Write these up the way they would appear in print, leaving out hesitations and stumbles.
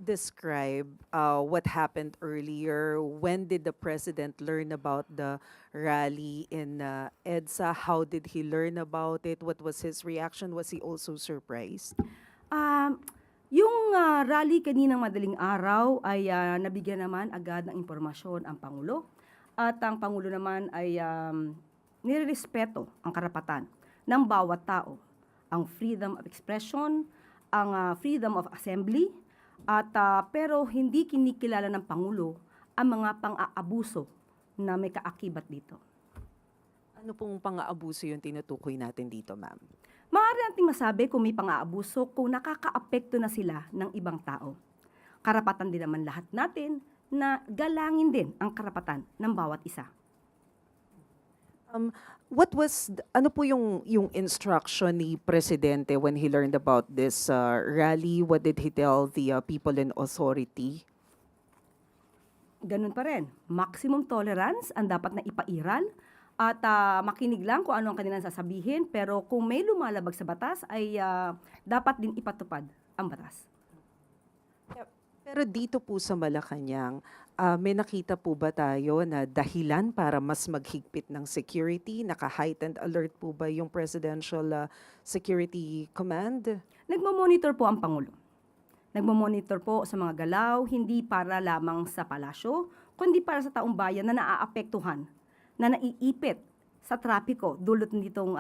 describe what happened earlier? When did the president learn about the rally in EDSA? How did he learn about it? What was his reaction? Was he also surprised? Um, yung rally kaninang madaling araw ay nabigyan naman agad ng impormasyon ang Pangulo. At ang Pangulo naman ay nirerespeto ang karapatan ng bawat tao. Ang freedom of expression, ang freedom of assembly, at pero hindi kinikilala ng Pangulo ang mga pang-aabuso na may kaakibat dito. Ano pong pang-aabuso yung tinutukoy natin dito, ma'am? Maaari nating masabi kung may pang-aabuso kung nakakaapekto na sila ng ibang tao. Karapatan din naman lahat natin na galangin din ang karapatan ng bawat isa. Ano po yung instruction ni Presidente when he learned about this rally? What did he tell the people in authority? Ganun pa rin, maximum tolerance ang dapat na ipairal at makinig lang kung ano ang kanilang sasabihin, pero kung may lumalabag sa batas ay dapat din ipatupad ang batas. Pero dito po sa Malacanang, may nakita po ba tayo na dahilan para mas maghigpit ng security? Naka-heightened alert po ba yung Presidential Security Command? Nagmo-monitor po ang Pangulo. Nagmo-monitor po sa mga galaw, hindi para lamang sa palasyo, kundi para sa taong bayan na naaapektuhan, na naiipit sa trapiko dulot nitong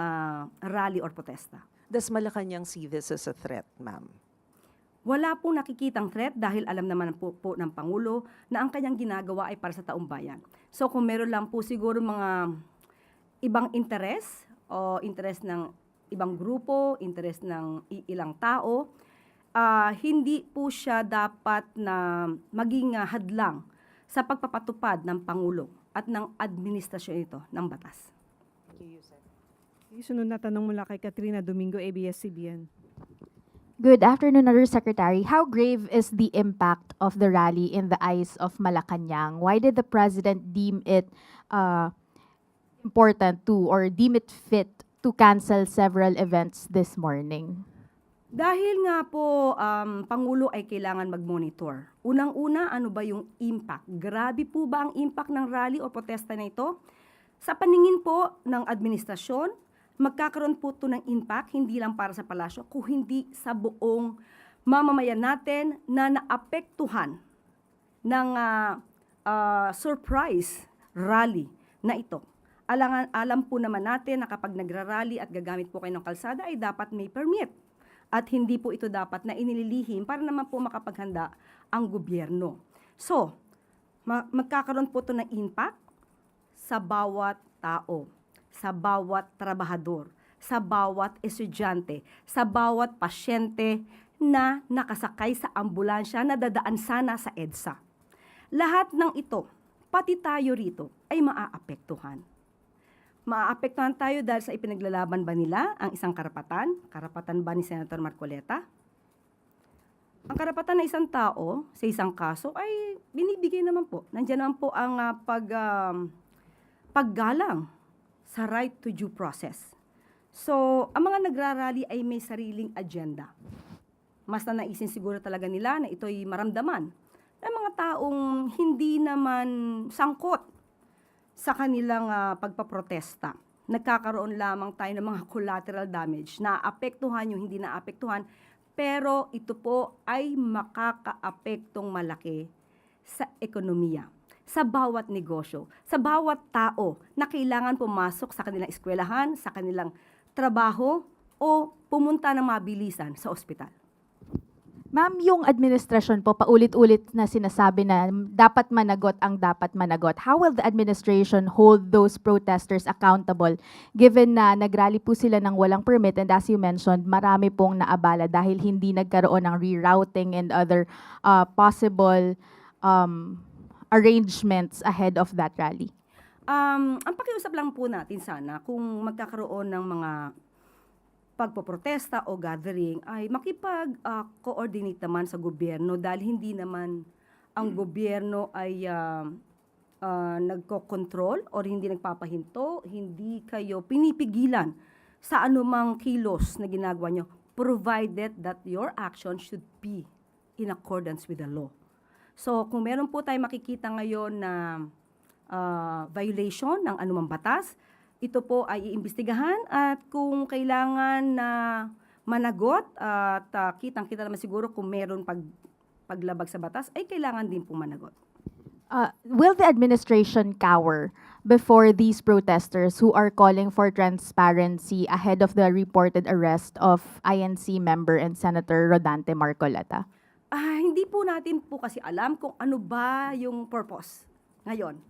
rally or protesta. Does Malacanang see this as a threat, ma'am? Wala pong nakikitang threat dahil alam naman po ng Pangulo na ang kanyang ginagawa ay para sa taong bayan. So kung meron lang po siguro mga ibang interes o interes ng ibang grupo, interes ng ilang tao, hindi po siya dapat na maging hadlang sa pagpapatupad ng Pangulo at ng administrasyon ito ng batas. Yung sunod na tanong mula kay Katrina Domingo, ABS-CBN. Good afternoon, Undersecretary. How grave is the impact of the rally in the eyes of Malacanang? Why did the President deem it important to or deem it fit to cancel several events this morning? Dahil nga po, Pangulo ay kailangan mag-monitor. Unang-una, ano ba yung impact? Grabe po ba ang impact ng rally o protesta na ito? Sa paningin po ng administrasyon, magkakaroon po ito ng impact, hindi lang para sa palasyo, kung hindi sa buong mamamayan natin na naapektuhan ng surprise rally na ito. Alam po naman natin na kapag nagrarally at gagamit po kayo ng kalsada ay dapat may permit. At hindi po ito dapat na inililihim para naman po makapaghanda ang gobyerno. So, magkakaroon po ito ng impact sa bawat tao, sa bawat trabahador, sa bawat estudyante, sa bawat pasyente na nakasakay sa ambulansya na dadaan sana sa EDSA. Lahat ng ito, pati tayo rito, ay maaapektuhan. Maaapektuhan tayo dahil sa ipinaglalaban ba nila ang isang karapatan? Karapatan ba ni Senator Marcoleta? Ang karapatan ng isang tao sa isang kaso ay binibigay naman po. Nandiyan naman po ang paggalang sa right to due process. So, ang mga nagrarally ay may sariling agenda. Mas na naisin siguro talaga nila na ito'y maramdaman ng mga taong hindi naman sangkot sa kanilang pagpaprotesta. Nagkakaroon lamang tayo ng mga collateral damage. Naapektuhan yung hindi naapektuhan, pero ito po ay makakaapektong malaki sa ekonomiya, sa bawat negosyo, sa bawat tao na kailangan pumasok sa kanilang eskwelahan, sa kanilang trabaho, o pumunta ng mabilisan sa ospital. Ma'am, yung administrasyon po paulit-ulit na sinasabi na dapat managot ang dapat managot. How will the administration hold those protesters accountable given na nagrally po sila ng walang permit and as you mentioned, marami pong naabala dahil hindi nagkaroon ng rerouting and other possible arrangements ahead of that rally? Ang pakiusap lang po natin sana kung magkakaroon ng mga pagpoprotesta o gathering ay makipag-coordinate naman sa gobyerno dahil hindi naman ang gobyerno ay nagko-control or hindi nagpapahinto, hindi kayo pinipigilan sa anumang kilos na ginagawa nyo, provided that your action should be in accordance with the law. So kung meron po tayo makikita ngayon na violation ng anumang batas, ito po ay iimbestigahan at kung kailangan na managot at kitang-kita naman siguro kung meron paglabag sa batas, ay kailangan din po managot. Will the administration cower before these protesters who are calling for transparency ahead of the reported arrest of INC member and Senator Rodante Marcoleta? Hindi po natin po kasi alam kung ano ba yung purpose ngayon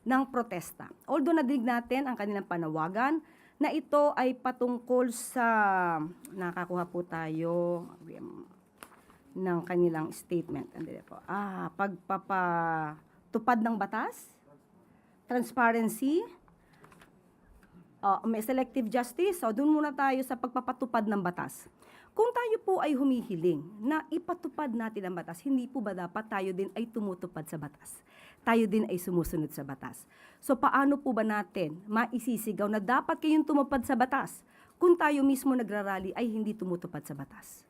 ng protesta. Although nadinig natin ang kanilang panawagan na ito ay patungkol sa, nakakuha po tayo ng kanilang statement. Andito po. Pagpapatupad ng batas, transparency, may selective justice. So, doon muna tayo sa pagpapatupad ng batas. Kung tayo po ay humihiling na ipatupad natin ang batas, hindi po ba dapat tayo din ay tumutupad sa batas? Tayo din ay sumusunod sa batas. So paano po ba natin maisisigaw na dapat kayong tumupad sa batas kung tayo mismo nagrarally ay hindi tumutupad sa batas?